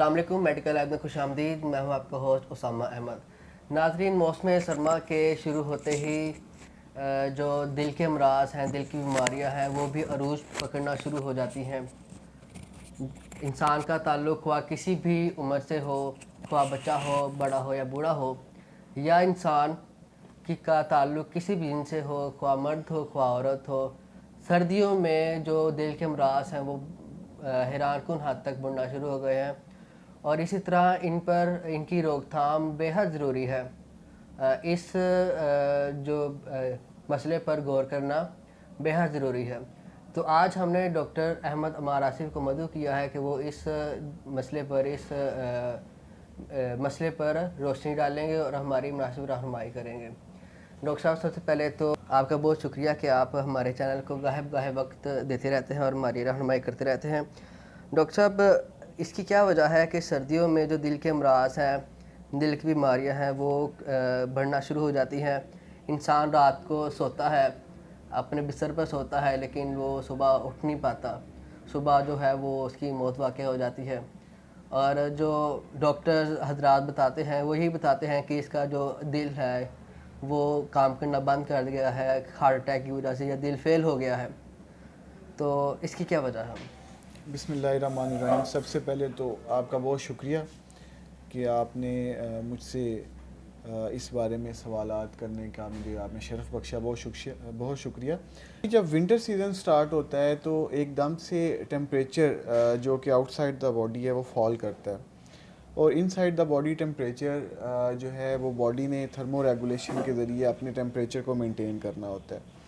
अस्सलाम वालेकुम। Medical lab में खुशामदीद। मैं हूं आपका होस्ट उसामा अहमद। नाज़रीन, मौसम सरमा के शुरू होते ही जो दिल के अमराज हैं, दिल की बीमारियां हैं, वो भी अरूज पकड़ना शुरू हो जाती हैं। इंसान का ताल्लुक़ हुआ किसी भी उम्र से हो, ख्वाह बच्चा हो, बड़ा हो या बूढ़ा हो, या इंसान का ताल्लुक़ किसी भी जिन से हो, ख्वाह मर्द हो ख्वाह औरत हो, सर्दियों में जो दिल के अमराज हैं वो हैरानकुन हद तक बढ़ना शुरू हो गए हैं और इसी तरह इन पर इनकी रोकथाम बेहद ज़रूरी है। इस जो मसले पर गौर करना बेहद ज़रूरी है। तो आज हमने डॉक्टर अहमद अमार आसिफ को मदऊ किया है कि वो इस मसले पर रोशनी डालेंगे और हमारी मुनासिब रहनुमाई करेंगे। डॉक्टर साहब, सबसे पहले तो आपका बहुत शुक्रिया कि आप हमारे चैनल को गाहे वक्त देते रहते हैं और हमारी रहनुमाई करते रहते हैं। डॉक्टर साहब, इसकी क्या वजह है कि सर्दियों में जो दिल के अमराज हैं, दिल की बीमारियां हैं, वो बढ़ना शुरू हो जाती हैं। इंसान रात को सोता है, अपने बिस्तर पर सोता है, लेकिन वो सुबह उठ नहीं पाता। सुबह जो है वो उसकी मौत वाक़ई हो जाती है। और जो डॉक्टर हजरात बताते हैं वो यही बताते हैं कि इसका जो दिल है वो काम करना बंद कर गया है हार्ट अटैक की वजह से, या दिल फेल हो गया है। तो इसकी क्या वजह है? बिस्मिल्लाहिर्रहमानिर्रहीम। सबसे पहले तो आपका बहुत शुक्रिया कि आपने मुझसे इस बारे में सवालात करने का मुझे आपने शरफ़ बख्शा। बहुत शुक्रिया। जब विंटर सीज़न स्टार्ट होता है तो एकदम से टेम्परेचर जो कि आउटसाइड द बॉडी है वो फॉल करता है, और इनसाइड द बॉडी टेम्परेचर जो है वो बॉडी ने थर्मो रेगुलेशन के ज़रिए अपने टेम्परेचर को मेंटेन करना होता है।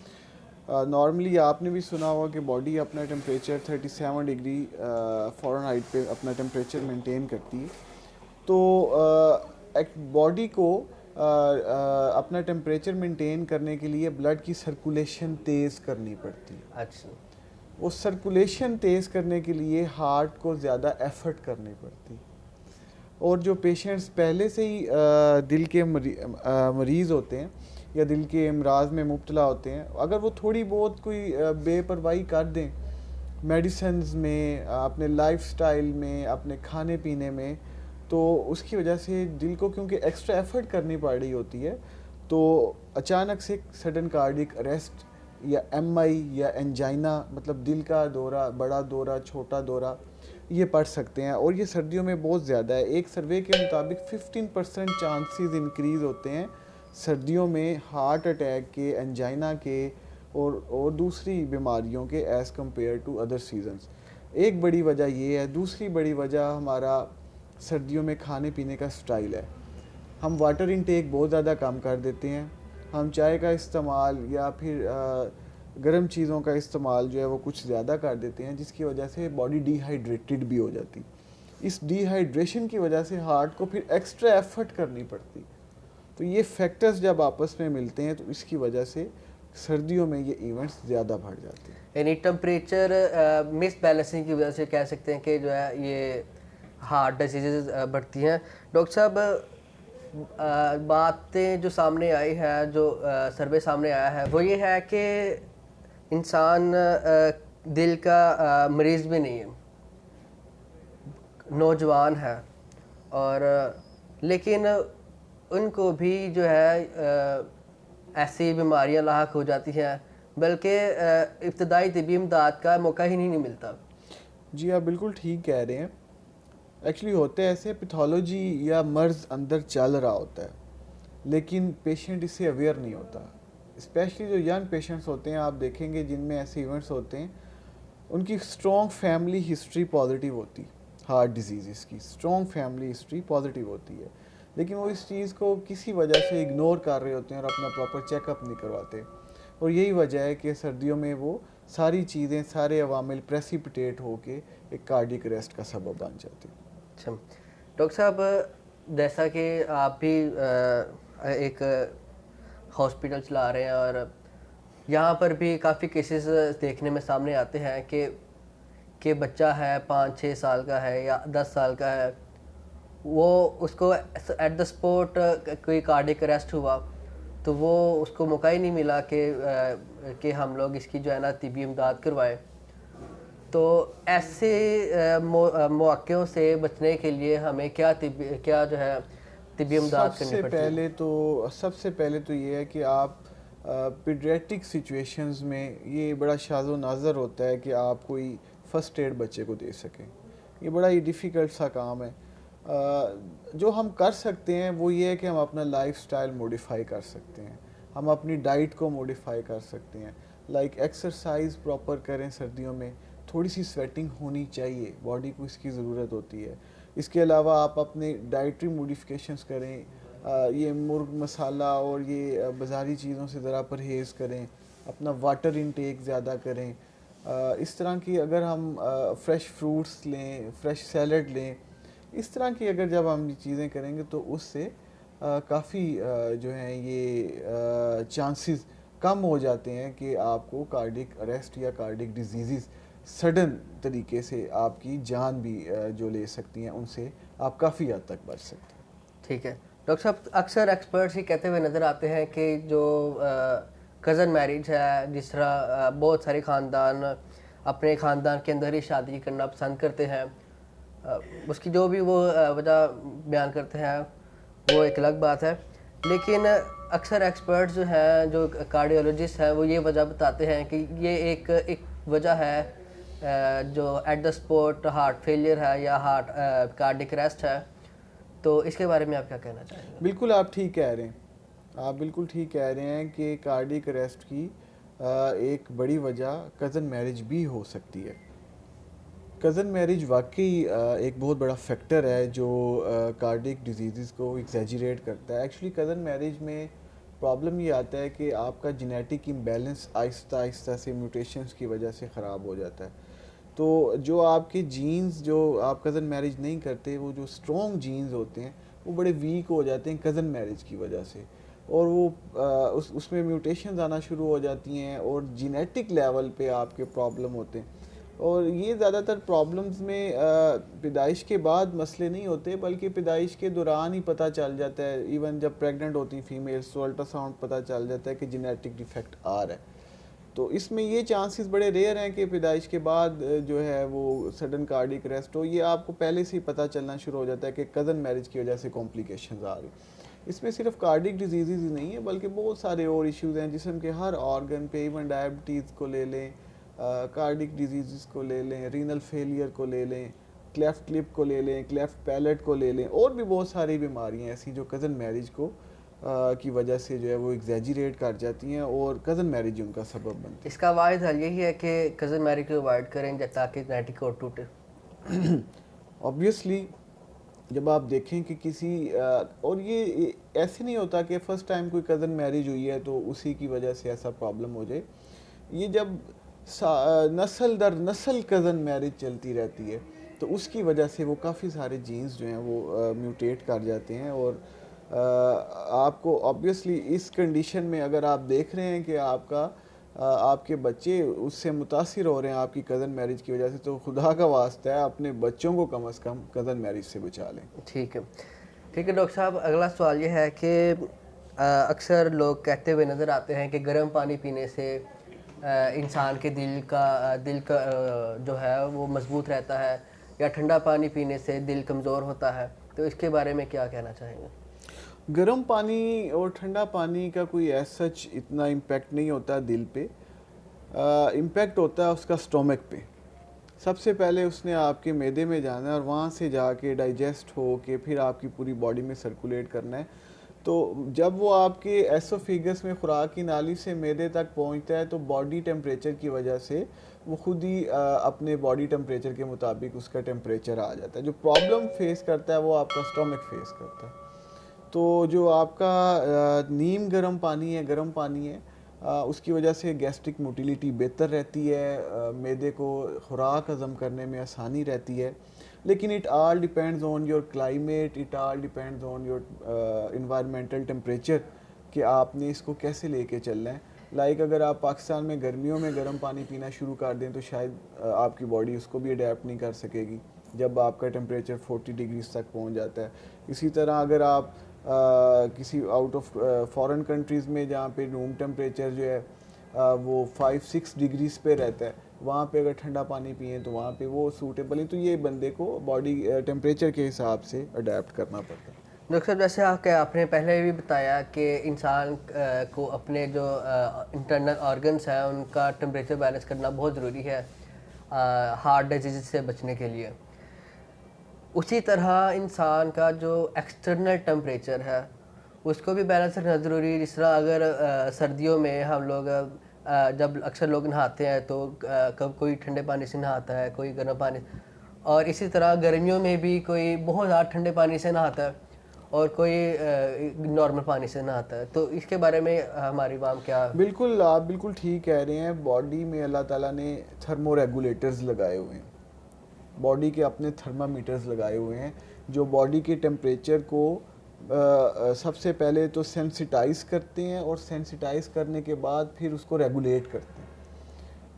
नॉर्मली आपने भी सुना होगा कि बॉडी अपना टेम्परेचर 37 डिग्री फ़ारेनहाइट पे अपना टेम्परेचर मेंटेन करती है। तो एक बॉडी को अपना टेम्परेचर मेंटेन करने के लिए ब्लड की सर्कुलेशन तेज़ करनी पड़ती है। अच्छा। वो सर्कुलेशन तेज़ करने के लिए हार्ट को ज़्यादा एफर्ट करनी पड़ती है। और जो पेशेंट्स पहले से ही दिल के मरीज़ होते हैं या दिल के अमराज में मुब्तला होते हैं, अगर वो थोड़ी बहुत कोई बेपरवाही कर दें मेडिसिन्स में, अपने लाइफस्टाइल में, अपने खाने पीने में, तो उसकी वजह से दिल को क्योंकि एक्स्ट्रा एफर्ट करनी पड़ रही होती है, तो अचानक से सडन कार्डिक अरेस्ट या एमआई या एंजाइना, मतलब दिल का दौरा, बड़ा दौरा, छोटा दौरा, ये पड़ सकते हैं। और ये सर्दियों में बहुत ज़्यादा है। एक सर्वे के मुताबिक 15% चांसेस इंक्रीज़ होते हैं सर्दियों में हार्ट अटैक के, एंजाइना के और दूसरी बीमारियों के as compare to other seasons. एक बड़ी वजह ये है। दूसरी बड़ी वजह हमारा सर्दियों में खाने पीने का स्टाइल है। हम वाटर इनटेक बहुत ज़्यादा कम कर देते हैं। हम चाय का इस्तेमाल या फिर गर्म चीज़ों का इस्तेमाल जो है वो कुछ ज़्यादा कर देते हैं, जिसकी वजह से बॉडी डिहाइड्रेटेड भी हो जाती। इस डिहाइड्रेशन की वजह से हार्ट को फिर एक्स्ट्रा एफर्ट करनी पड़ती। तो ये फैक्टर्स जब आपस में मिलते हैं तो इसकी वजह से सर्दियों में ये इवेंट्स ज़्यादा बढ़ जाते हैं। यानी टेम्परेचर मिस बैलेंसिंग की वजह से कह सकते हैं कि जो है ये हार्ट डिजीज़ बढ़ती हैं। डॉक्टर साहब, बातें जो सामने आई है, जो सर्वे सामने आया है, वो ये है कि इंसान दिल का मरीज़ भी नहीं है, नौजवान है, और लेकिन उनको भी जो है ऐसी बीमारियां लाहक हो जाती हैं, बल्कि इब्तदाई तिब्बी इमदाद का मौका ही नहीं मिलता। जी, आप बिल्कुल ठीक कह रहे हैं। एक्चुअली होते ऐसे पैथोलॉजी या मर्ज़ अंदर चल रहा होता है, लेकिन पेशेंट इससे अवेयर नहीं होता। स्पेशली जो यंग पेशेंट्स होते हैं, आप देखेंगे जिनमें ऐसे इवेंट्स होते हैं, उनकी स्ट्रॉन्ग फैमिली हिस्ट्री पॉजिटिव होती है। हार्ट डिजीज़ की स्ट्रॉन्ग फैमिली हिस्ट्री पॉजिटिव होती है, लेकिन वो इस चीज़ को किसी वजह से इग्नोर कर रहे होते हैं और अपना प्रॉपर चेकअप नहीं करवाते। और यही वजह है कि सर्दियों में वो सारी चीज़ें, सारे अवामिल प्रेसिपिटेट होके एक कार्डियक अरेस्ट का सबब बन जाती है। अच्छा डॉक्टर साहब, जैसा कि आप भी एक हॉस्पिटल चला रहे हैं और यहाँ पर भी काफ़ी केसेस देखने में सामने आते हैं कि बच्चा है 5-6 साल का है या 10 साल का है, वो उसको एट द स्पॉट कोई कार्डियक अरेस्ट हुआ तो वो उसको मौका ही नहीं मिला कि हम लोग इसकी जो है ना तिब्बी इमदाद करवाएं। तो ऐसे मौक़ों से बचने के लिए हमें क्या जो है तिब्बी इमदाद करनी पड़ती है? सबसे पहले तो ये है कि आप पीडियाट्रिक सिचुएशंस में ये बड़ा शाज़ो नाज़र होता है कि आप कोई फ़र्स्ट एड बच्चे को दे सकें। ये बड़ा ही डिफ़िकल्ट सा काम है। जो हम कर सकते हैं वो ये है कि हम अपना लाइफ़स्टाइल मॉडिफ़ाई कर सकते हैं, हम अपनी डाइट को मॉडिफ़ाई कर सकते हैं, लाइक एक्सरसाइज प्रॉपर करें, सर्दियों में थोड़ी सी स्वेटिंग होनी चाहिए, बॉडी को इसकी ज़रूरत होती है। इसके अलावा आप अपने डाइटरी मॉडिफिकेशंस करें, ये मुर्ग मसाला और ये बाज़ारी चीज़ों से ज़रा परहेज़ करें, अपना वाटर इंटेक ज़्यादा करें। इस तरह की अगर हम फ्रेश फ्रूट्स लें, फ्रेश सैलड लें, इस तरह की अगर जब हम ये चीज़ें करेंगे तो उससे काफ़ी जो हैं ये चांसेस कम हो जाते हैं कि आपको कार्डिक अरेस्ट या कार्डिक डिजीज़ सडन तरीके से आपकी जान भी जो ले सकती हैं, उनसे आप काफ़ी हद तक बच सकते हैं। ठीक है डॉक्टर साहब, अक्सर एक्सपर्ट्स ही कहते हुए नज़र आते हैं कि जो कज़न मैरिज है, जिस तरह बहुत सारे ख़ानदान अपने ख़ानदान के अंदर ही शादी करना पसंद करते हैं, उसकी जो भी वो वजह बयान करते हैं वो एक अलग बात है, लेकिन अक्सर एक्सपर्ट्स जो हैं, जो कार्डियोलॉजिस्ट हैं, वो ये वजह बताते हैं कि ये एक वजह है जो at the spot heart failure है या हार्ट कार्डिक अरेस्ट है। तो इसके बारे में आप क्या कहना चाहेंगे? बिल्कुल आप ठीक कह रहे हैं, आप बिल्कुल ठीक कह रहे हैं कि कार्डिक अरेस्ट की एक बड़ी वजह कज़न मैरिज भी हो सकती है। कज़न मैरिज वाकई एक बहुत बड़ा फैक्टर है जो कार्डिक डिजीज़ को एग्जैजरेट करता है। एक्चुअली कज़न मैरिज में प्रॉब्लम ये आता है कि आपका जेनेटिक इम्बैलेंस आहिस्ता आहिस्ता से म्यूटेशंस की वजह से ख़राब हो जाता है। तो जो आपके जीन्स जो आप कज़न मैरिज नहीं करते, वो जो स्ट्रॉन्ग जीन्स होते हैं वो बड़े वीक हो जाते हैं कज़न मैरिज की वजह से, और वो उसमें म्यूटेशंस आना शुरू हो जाती हैं और जेनेटिक लेवल पे आपके प्रॉब्लम होते हैं। और ये ज़्यादातर प्रॉब्लम्स में पैदाइश के बाद मसले नहीं होते, बल्कि पैदाइश के दौरान ही पता चल जाता है। इवन जब प्रेग्नेंट होती फीमेल्स तो अल्ट्रासाउंड पता चल जाता है कि जेनेटिक डिफेक्ट आ रहा है। तो इसमें ये चांसेस बड़े रेयर हैं कि पैदाइश के बाद जो है वो सडन कार्डिक अरेस्ट हो। ये आपको पहले से ही पता चलना शुरू हो जाता है कि कज़न मैरिज की वजह से कॉम्प्लिकेशंस आ रही। इसमें सिर्फ कार्डिक डिजीज़ ही नहीं है, बल्कि बहुत सारे और इश्यूज़ हैं जिस्म के हर ऑर्गन पे, इवन डायबिटीज़ को ले लें, कार्डिक डिजीज़ को ले लें, रीनल फेलियर को ले लें, क्लेफ्ट लिप को ले लें, क्लेफ्ट पैलेट को ले लें, और भी बहुत सारी बीमारियाँ ऐसी जो कज़न मैरिज को की वजह से जो है वो एग्जैजरेट कर जाती हैं और कज़न मैरिज उनका सबब बनती है। इसका वाहिद हल यही है कि कज़न मैरिज को अवॉइड करें ताकि जेनेटिक कोड टूटे। ऑब्वियसली जब आप देखें कि किसी और ये ऐसे नहीं होता कि फ़र्स्ट टाइम कोई कज़न मैरिज हुई है तो उसी की वजह से ऐसा प्रॉब्लम हो जाए। ये जब नस्ल दर नस्ल कज़न मैरिज चलती रहती है तो उसकी वजह से वो काफ़ी सारे जीन्स जो हैं वो म्यूटेट कर जाते हैं। और आपको ऑब्वियसली इस कंडीशन में अगर आप देख रहे हैं कि आपके बच्चे उससे मुतासिर हो रहे हैं आपकी कज़न मैरिज की वजह से, तो खुदा का वास्ता है अपने बच्चों को कम से कम कज़न मैरिज से बचा लें। ठीक है डॉक्टर साहब, अगला सवाल ये है कि अक्सर लोग कहते हुए नज़र आते हैं कि गर्म पानी पीने से इंसान के दिल का जो है वो मजबूत रहता है, या ठंडा पानी पीने से दिल कमज़ोर होता है। तो इसके बारे में क्या कहना चाहेंगे? गर्म पानी और ठंडा पानी का कोई ऐसा सच इतना इम्पेक्ट नहीं होता दिल पे, इम्पेक्ट होता है उसका स्टोमक पे। सबसे पहले उसने आपके मैदे में जाना है और वहाँ से जाके डाइजेस्ट हो के फिर आपकी पूरी बॉडी में सर्कुलेट करना है। तो जब वो आपके एसोफेगस में खुराक की नाली से मैदे तक पहुँचता है तो बॉडी टेम्परेचर की वजह से वो खुद ही अपने बॉडी टेम्परेचर के मुताबिक उसका टेम्परेचर आ जाता है। जो प्रॉब्लम फेस करता है वो आपका स्टोमक फेस करता है। तो जो आपका नीम गर्म पानी है, उसकी वजह से गैस्ट्रिक मोटिलिटी बेहतर रहती है, मैदे को खुराक हज़म करने में आसानी रहती है। लेकिन it all depends on your climate, it all depends on your environmental temperature कि आपने इसको कैसे लेके चलना है। लाइक अगर आप पाकिस्तान में गर्मियों में गर्म पानी पीना शुरू कर दें तो शायद आपकी बॉडी उसको भी अडेप्ट नहीं कर सकेगी जब आपका टेम्परेचर 40 डिग्रीज तक पहुंच जाता है। इसी तरह अगर आप किसी आउट ऑफ फॉरेन कंट्रीज़ में जहाँ पे रूम टेम्परेचर जो है वो 5-6 डिग्रीज पे रहता है, वहाँ पे अगर ठंडा पानी पिए तो वहाँ पे वो सूटेबल है। तो ये बंदे को बॉडी टेम्परेचर के हिसाब से अडेप्ट करना पड़ता है। डॉक्टर साहब, जैसे आपने पहले भी बताया कि इंसान को अपने जो इंटरनल ऑर्गन्स हैं उनका टेम्परेचर बैलेंस करना बहुत ज़रूरी है हार्ट डिजीज से बचने के लिए। उसी तरह इंसान का जो एक्सटर्नल टेम्परेचर है उसको भी बैलेंस रखना ज़रूरी है। जिस तरह अगर सर्दियों में हम लोग जब अक्सर लोग नहाते हैं तो कब कोई ठंडे पानी से नहाता है, कोई गर्म पानी, और इसी तरह गर्मियों में भी कोई बहुत ज़्यादा ठंडे पानी से नहाता है और कोई नॉर्मल पानी से नहाता है। तो इसके बारे में हमारी वाम क्या? बिल्कुल, आप बिल्कुल ठीक कह रहे हैं। बॉडी में अल्लाह ताला ने थर्मो रेगुलेटर्स लगाए हुए हैं, बॉडी के अपने थर्मामीटर्स लगाए हुए हैं जो बॉडी के टेम्परेचर को सबसे पहले तो सेंसिटाइज करते हैं और सेंसिटाइज करने के बाद फिर उसको रेगुलेट करते हैं।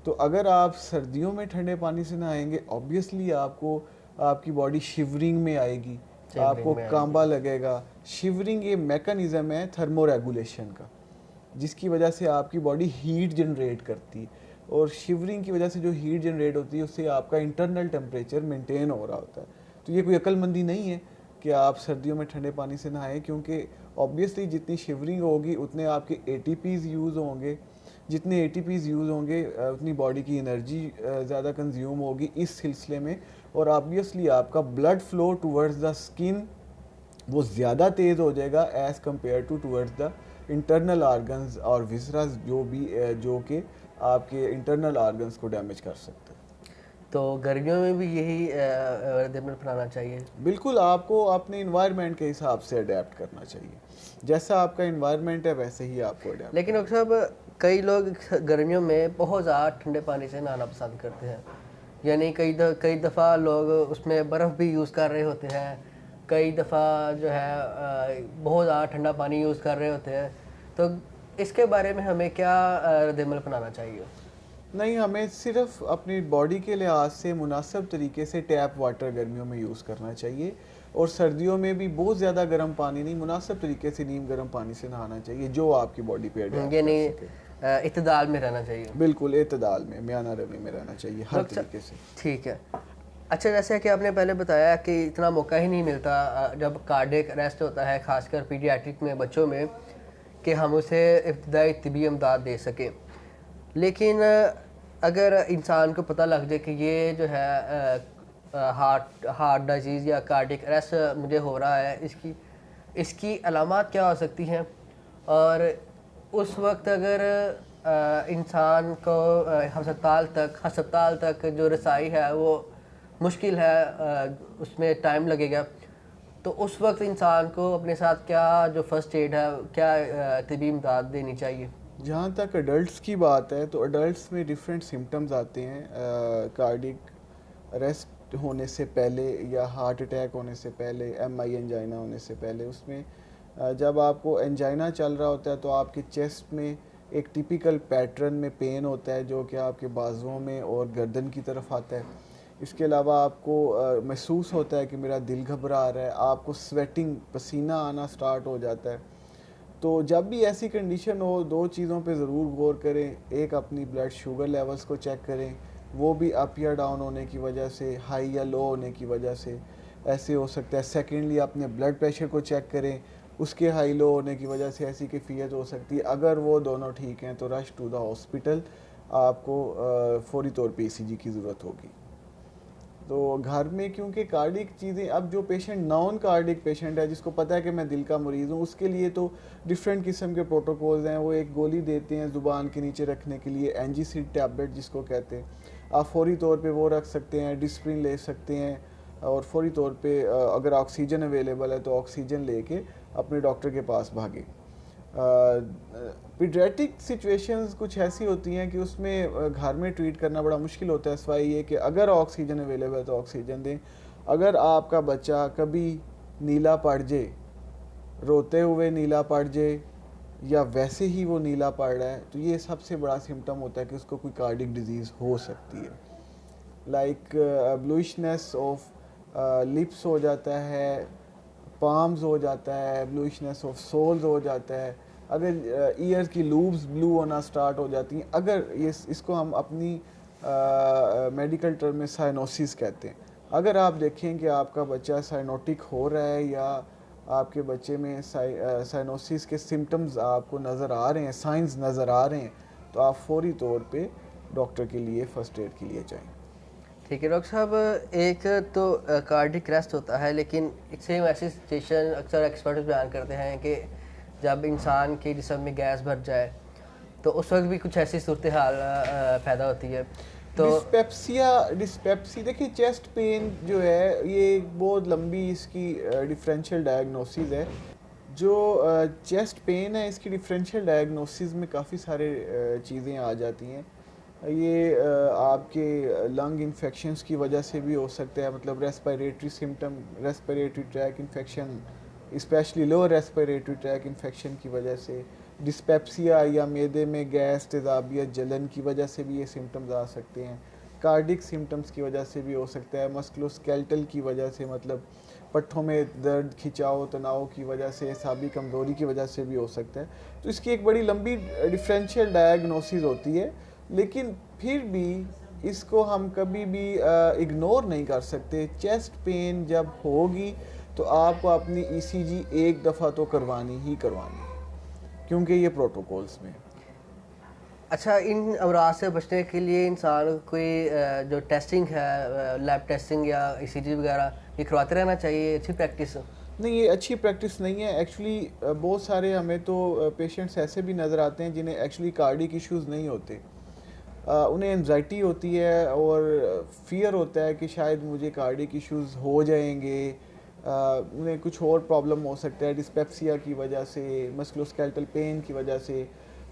तो अगर आप सर्दियों में ठंडे पानी से नहाएंगे, ऑब्वियसली आपको आपकी बॉडी शिवरिंग में आएगी, आपको कांबा लगेगा। शिवरिंग ये मैकेनिज़्म है थर्मो रेगुलेशन का, जिसकी वजह से आपकी बॉडी हीट जनरेट करती है, और शिवरिंग की वजह से जो हीट जनरेट होती है उससे आपका इंटरनल टेम्परेचर मेंटेन हो रहा होता है। तो ये कोई अक्लमंदी नहीं है कि आप सर्दियों में ठंडे पानी से नहाएं, क्योंकि ऑब्वियसली जितनी शिवरिंग होगी उतने आपके एटीपीज़ यूज़ होंगे, जितने एटीपीज़ यूज़ होंगे उतनी बॉडी की एनर्जी ज़्यादा कंज्यूम होगी इस सिलसिले में, और ऑब्वियसली आपका blood flow towards the skin वो ज़्यादा तेज़ हो जाएगा as compare towards the internal organs और विसरस जो कि आपके इंटरनल ऑर्गन्स को डैमेज कर सकते हैं। तो गर्मियों में भी यही रिदम अपनाना चाहिए? बिल्कुल, आपको अपने इन्वायरमेंट के हिसाब से अडेप्ट करना चाहिए। जैसा आपका इन्वायरमेंट है वैसे ही आपको अडेप्ट। लेकिन डॉक्टर साहब, कई लोग गर्मियों में बहुत ज़्यादा ठंडे पानी से नहाना पसंद करते हैं, यानी कई दफ़ा लोग उसमें बर्फ़ भी यूज़ कर रहे होते हैं, कई दफ़ा जो है बहुत ज़्यादा ठंडा पानी यूज़ कर रहे होते हैं। तो इसके बारे में हमें क्या रद्द-ए-अमल अपनाना चाहिए? नहीं, हमें सिर्फ अपनी बॉडी के लिहाज से मुनासिब तरीके से टैप वाटर गर्मियों में यूज़ करना चाहिए, और सर्दियों में भी बहुत ज़्यादा गर्म पानी नहीं, मुनासिब तरीके से नीम गर्म पानी से नहाना चाहिए जो आपकी बॉडी पे अडेप्ट यानी कर सके। इत्तेदाल में रहना चाहिए। बिल्कुल एतदाल में, म्याना रवी में रहना चाहिए हर तरीके से। ठीक है। अच्छा, जैसे कि आपने पहले बताया कि इतना मौका ही नहीं मिलता जब कार्डियक अरेस्ट होता है, ख़ासकर पीडियाट्रिक में, बच्चों में, कि हम उसे इब्तदाई तिबी इमदाद दे सकें। लेकिन अगर इंसान को पता लग जाए कि ये जो है हार्ट डिजीज़ या कार्डियक अरेस्ट मुझे हो रहा है, इसकी अलामात क्या हो सकती हैं, और उस वक्त अगर इंसान को हस्पताल तक जो रसाई है वो मुश्किल है, उसमें टाइम लगेगा, तो उस वक्त इंसान को अपने साथ क्या जो फर्स्ट एड है, क्या तिबी इमदाद देनी चाहिए? जहाँ तक अडल्ट्स की बात है तो अडल्ट्स में डिफरेंट सिम्टम्स आते हैं कार्डिक अरेस्ट होने से पहले या हार्ट अटैक होने से पहले, एमआई एंजाइना होने से पहले। उसमें जब आपको एंजाइना चल रहा होता है तो आपके चेस्ट में एक टिपिकल पैटर्न में पेन होता है जो कि आपके बाजुओं में और गर्दन की तरफ आता है। इसके अलावा आपको महसूस होता है कि मेरा दिल घबरा रहा है, आपको स्वेटिंग, पसीना आना स्टार्ट हो जाता है। तो जब भी ऐसी कंडीशन हो, दो चीज़ों पे ज़रूर गौर करें। एक, अपनी ब्लड शुगर लेवल्स को चेक करें, वो भी अप या डाउन होने की वजह से, हाई या लो होने की वजह से ऐसे हो सकता है। सेकेंडली, अपने ब्लड प्रेशर को चेक करें, उसके हाई लो होने की वजह से ऐसी कैफियत हो सकती है। अगर वो दोनों ठीक हैं तो रश टू द हॉस्पिटल, आपको फौरी तौर पे ईसीजी की ज़रूरत होगी। तो घर में क्योंकि कार्डिक चीज़ें, अब जो पेशेंट नॉन कार्डिक पेशेंट है जिसको पता है कि मैं दिल का मरीज़ हूँ, उसके लिए तो डिफरेंट किस्म के प्रोटोकॉल्स हैं। वो एक गोली देते हैं ज़ुबान के नीचे रखने के लिए, एंजीसिड टैबलेट जिसको कहते हैं, आप फौरी तौर पे वो रख सकते हैं। डिस्प्रिन ले सकते हैं, और फौरी तौर पे अगर ऑक्सीजन अवेलेबल है तो ऑक्सीजन लेके अपने डॉक्टर के पास भागें। पीडियाट्रिक सिचुएशंस कुछ ऐसी होती हैं कि उसमें घर में ट्रीट करना बड़ा मुश्किल होता है, सिवाय ये कि अगर ऑक्सीजन अवेलेबल है तो ऑक्सीजन दें। अगर आपका बच्चा कभी नीला पड़ जाए, रोते हुए नीला पड़ जाए, या वैसे ही वो नीला पड़ रहा है, तो ये सबसे बड़ा सिम्टम होता है कि उसको कोई कार्डिक डिजीज़ हो सकती है। लाइक ब्लूइशनेस ऑफ लिप्स हो जाता है, पाम्स हो जाता है, ब्लूइशनेस ऑफ सोल्स हो जाता है। अगर ईयर्स की लूब्स ब्लू होना स्टार्ट हो जाती हैं, अगर ये इसको हम अपनी मेडिकल टर्म में साइनोसिस कहते हैं। अगर आप देखें कि आपका बच्चा साइनोटिक हो रहा है या आपके बच्चे में साइनोसिस के सिम्टम्स आपको नज़र आ रहे हैं, साइंस नज़र आ रहे हैं, तो आप फौरी तौर पे डॉक्टर के लिए फ़र्स्ट एड के लिए जाएं। ठीक है डॉक्टर साहब, एक तो कार्डिक अरेस्ट होता है, लेकिन सेम ऐसी सिचुएशन अक्सर एक्सपर्ट बयान करते हैं कि जब इंसान के जिस्म में गैस भर जाए तो उस वक्त भी कुछ ऐसी सूरत हाल पैदा होती है। तो डिस्पेप्सी देखिए, चेस्ट पेन जो है ये एक बहुत लंबी इसकी डिफरेंशियल डायग्नोसिस है। जो चेस्ट पेन है इसकी डिफरेंशियल डायग्नोसिस में काफ़ी सारे चीज़ें आ जाती हैं। ये आपके लंग इन्फेक्शंस की वजह से भी हो सकता है, मतलब respiratory symptom, respiratory tract infection, specially lower respiratory tract infection की वजह से, डिस्पेप्सिया या मैदे में गैस, तेज़ाबियत, जलन की वजह से भी ये सिम्टम्स आ सकते हैं। कार्डिक सिम्टम्स की वजह से भी हो सकता है, मस्कुलोस्केलेटल की वजह से, मतलब पट्ठों में दर्द, खिंचाव, तनाव की वजह से, एसाबी कमज़ोरी की वजह से भी हो सकता है। तो इसकी एक बड़ी लंबी डिफरेंशियल डायग्नोसिस होती है, लेकिन फिर भी इसको हम कभी भी इग्नोर नहीं कर सकते। चेस्ट पेन जब होगी तो आपको अपनी ईसीजी एक दफ़ा तो करवानी ही करवानी है, क्योंकि ये प्रोटोकॉल्स में। अच्छा, इन अमराज से बचने के लिए इंसान कोई जो टेस्टिंग है, लैब टेस्टिंग या ईसीजी वगैरह, ये करवाते रहना चाहिए? अच्छी प्रैक्टिस नहीं, ये अच्छी प्रैक्टिस नहीं है एक्चुअली। बहुत सारे हमें तो पेशेंट्स ऐसे भी नज़र आते हैं जिन्हें एक्चुअली कार्डिक इश्यूज़ नहीं होते, उन्हें एंजाइटी होती है और फियर होता है कि शायद मुझे कार्डिक इश्यूज़ हो जाएंगे, उन्हें कुछ और प्रॉब्लम हो सकता है डिस्पेप्सिया की वजह से, मस्कुलोस्केलेटल पेन की वजह से,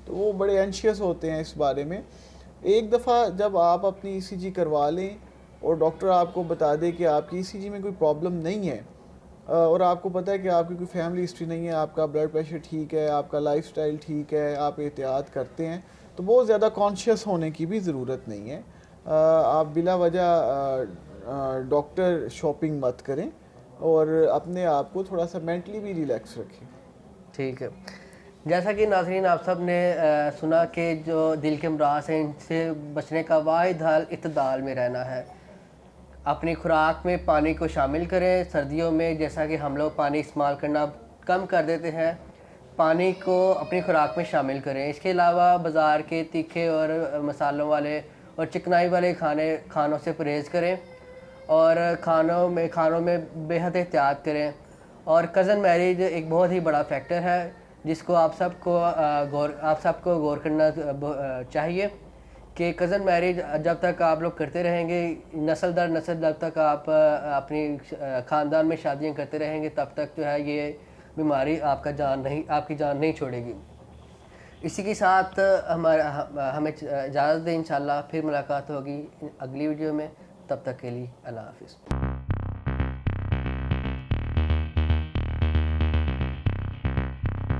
तो वो बड़े एंशियस होते हैं इस बारे में। एक दफ़ा जब आप अपनी ईसीजी करवा लें और डॉक्टर आपको बता दे कि आपकी ईसीजी में कोई प्रॉब्लम नहीं है, और आपको पता है कि आपकी कोई फैमिली हिस्ट्री नहीं है, आपका ब्लड प्रेशर ठीक है, आपका लाइफस्टाइल ठीक है, आप एहतियात करते हैं, तो बहुत ज़्यादा कॉन्शियस होने की भी ज़रूरत नहीं है। आप बिला वजह डॉक्टर शॉपिंग मत करें और अपने आप को थोड़ा सा मेंटली भी रिलैक्स रखें। ठीक है। जैसा कि नाज़रीन आप सब ने सुना कि जो दिल के अमराज हैं इनसे बचने का वाहिद हल इत्तदाल में रहना है। अपनी खुराक में पानी को शामिल करें। सर्दियों में जैसा कि हम लोग पानी इस्तेमाल करना कम कर देते हैं, पानी को अपनी खुराक में शामिल करें। इसके अलावा बाज़ार के तीखे और मसालों वाले और चिकनाई वाले खानों से परहेज़ करें और खानों में बेहद एहतियात करें। और कज़न मैरिज एक बहुत ही बड़ा फैक्टर है जिसको आप सबको गौर करना चाहिए कि कज़न मैरिज जब तक आप लोग करते रहेंगे, नस्ल दर नस्ल जब तक आप अपनी ख़ानदान में शादियां करते रहेंगे, तब तक जो है ये बीमारी आपकी जान नहीं छोड़ेगी। इसी के साथ हमें इजाज़त दें। इंशाल्लाह फिर मुलाकात होगी अगली वीडियो में। तब तक के लिए अल्लाह हाफ़िज़।